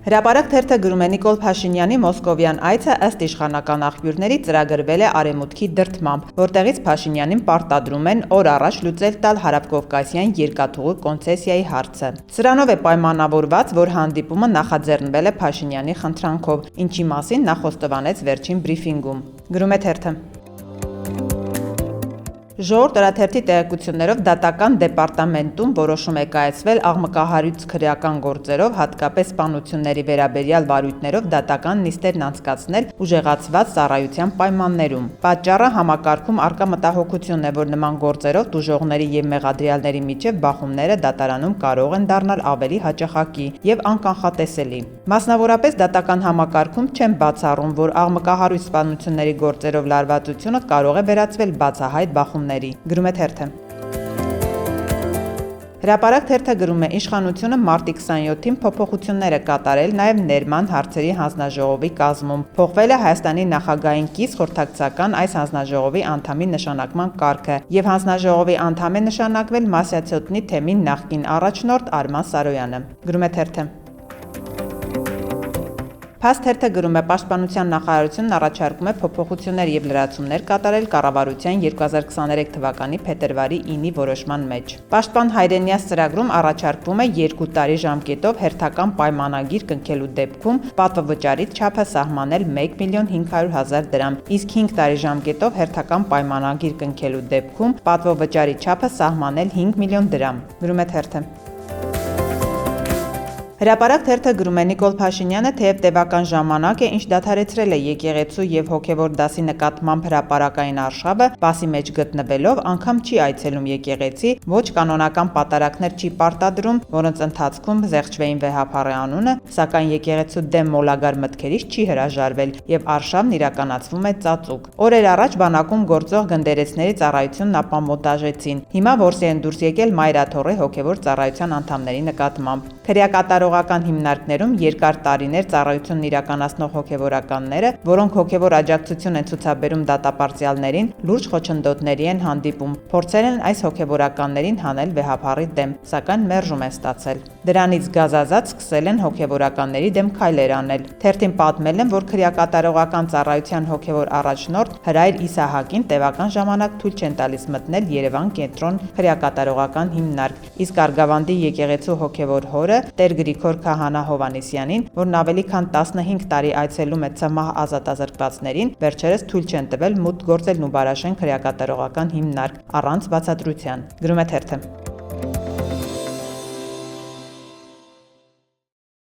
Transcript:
Հրապարակ թերթը գրում է Նիկոլ Փաշինյանի մոսկովյան այցը ըստ իշխանական աղբյուրների ծրագրվել է Արևմուտքի դրդմամբ, որտեղից Փաշինյանին պարտադրում են օր առաջ լուծել տալ հարավկովկասյան երկաթուղու կոնցեսիայի հարցը։ Սրանով է պայմանավորված, որ հանդիպումը նախաձեռնվել է Փաշինյանի խնդրանքով, ինչի մասին նա խոստովանեց վերջին բրիֆինգում։ Գրում է թերթը. Ժողովուրդ օրաթերթի տեղեկություններով դատական դեպարտամենտում որոշում է կայացվել աղմկահարույց քրեական գործերով, հատկապես սպանությունների վերաբերյալ վարույթներով դատական նիստերն անցկացնել ուժեղացված ծառայության պայմաններում։ Պատճառը համակարգում առկա մտահոգությունն է, որ նման գործերով տուժողների եւ մեղադրյալների միջև բախումները դատարանում կարող են դառնալ ավելի հաճախակի եւ անկանխատեսելի։ Մասնավորապես դատական համակարգում չեն բացառում, որ աղմկահարույց սպանությունների գործերով լարվածությունը կարող է վերածվել բացահայտ բախումների։ Գրում է թերթը։ Հրապարակ թերթը գրում է իշխանությունը մարտի 27-ին փոփոխություններ է կատարել նաև ներման հարցերի հանձնաժողովի կազմում։ Փոխվել է Հայաստանի նախագահային կից խորհրդակցական այս հանձնաժողովի անդամի նշանակման կարգը եւ հանձնաժողովի անդամ է նշանակվել Մասյացոտնի թեմի նախկին առաջնորդ Արման Սարոյանը։ Գրում է թերթը։ Փաստ թերթը գրում է Պաշտպանության նախարարությունն առաջարկում է փոփոխություններ եւ լրացումներ կատարել կառավարության 2023 թվականի փետրվարի 9-ի որոշման մեջ։ Պաշտպան հայրենիաց ծրագրում առաջարկվում է 2 տարի ժամկետով հերթական պայմանագիր կնքելու դեպքում պատվավճարի չափը սահմանել 1.5 միլիոն դրամ, իսկ 5 տարի ժամկետով հերթական պայմանագիր կնքելու դեպքում պատվավճարի չափը սահմանել 5 միլիոն դրամ։ Գրում է թերթը։ Հրապարակ թերթը գրում է Նիկոլ Փաշինյանը թեև տևական ժամանակ է, ինչ դադարեցրել է եկեղեցու եւ հոգեվոր դասի նկատմամբ հրապարակային արշավը, պասի մեջ գտնվելով անգամ չի այցելում եկեղեցի, ոչ կանոնական պատարակներ չի պարտադրում, որոնց ընթացքում զեղչվեին Վեհափառի անունը, սակայն եկեղեցու դեմ մոլագար մտքերից չի հրաժարվել եւ արշավն իրականացվում է ծածուկ։ Օրեր առաջ բանակում գործող գնդերեցների ծառայությունն ապամոնտաժեցին։ Հիմա որսի են դուրս եկել Մայրաթոռի հոգեվոր ծառայության անդամների նկատմամբ։ Քրեակատարողական հիմնարկներում երկար տարիներ ծառայությունն իրականացնող հոգևորականները, որոնք հոգևոր աջակցություն են ցուցաբերում դատապարտյալներին, լուրջ խոչընդոտների են հանդիպում, փորձել են այս հոգևորականներին հանել Վեհափառի դեմ, սակայն մերժում են ստացել։ Դրանից գազազած սկսել են հոգևորականների դեմ քայլեր անել։ Թերթին պատմել են, որ քրեակատարողական ծառայության հոգևոր առաջնորդ Հրայր Իսահակին տևական ժամանակ թույլ չեն տալիս մտնել Երևան կենտրոն քրեակատարողական հիմնարկ, իսկ Արգավանդի եկեղեցու հոգևոր հորը Տեր Գրիգոր Քահանա Հովհաննիսյանին, որն ավելի քան 15 տարի այցելում է ՑՄՀ ազատազրկվածներին, վերջերս թույլ չեն տվել մուտք գործել Նուբարաշեն քրեակատարողական հիմնարկ առանց բացատրության։ Գրում է թերթը։